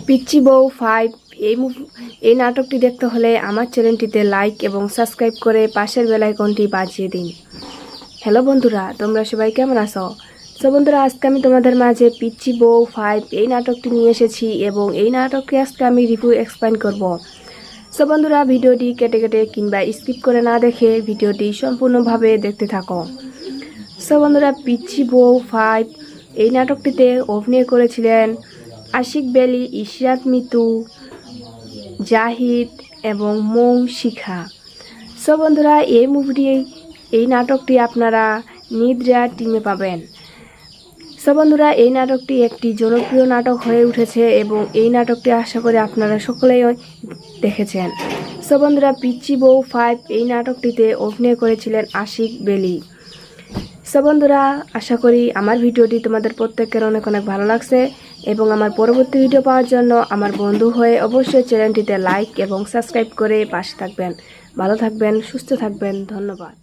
পিচ্চি বউ 5 এই নাটকটি দেখতে হলে আমার চ্যানেলটিতে লাইক এবং সাবস্ক্রাইব করে পাশের বেল আইকনটি বাজিয়ে দিন। হ্যালো বন্ধুরা, তোমরা সবাই কেমন আছো? সো বন্ধুরা, আজকে আমি তোমাদের মাঝে পিচ্চি বউ 5 এই নাটকটি নিয়ে এসেছি এবং এই নাটকটি আজকে আমি রিভিউ এক্সপ্লেইন করব। সো বন্ধুরা, ভিডিওটি কেটে কেটে কিংবা স্কিপ করে না দেখে ভিডিওটি সম্পূর্ণভাবে দেখতে থাকো। সো বন্ধুরা, পিচ্চি বউ 5 এই নাটকটিতে অভিনয় করেছিলেন আশিক বেলি, ইশরাত মিতু, জাহিদ এবং মৌ শিখা। সো বন্ধুরা, এই নাটকটি আপনারা নিদ্রা টিমে পাবেন। সো বন্ধুরা, এই নাটকটি একটি জনপ্রিয় নাটক হয়ে উঠেছে এবং এই নাটকটি আশা করি আপনারা সকলেই দেখেছেন। সো বন্ধুরা, পিচ্চি বউ 5 এই নাটকটিতে অভিনয় করেছিলেন আশিক বেলি। সো বন্ধুরা, আশা করি আমার ভিডিওটি তোমাদের প্রত্যেকের অনেক অনেক ভালো লাগছে এবং আমার পরবর্তী ভিডিও পাওয়ার জন্য আমার বন্ধু হয়ে অবশ্যই চ্যানেলটিতে লাইক এবং সাবস্ক্রাইব করে পাশে থাকবেন। ভালো থাকবেন, সুস্থ থাকবেন। ধন্যবাদ।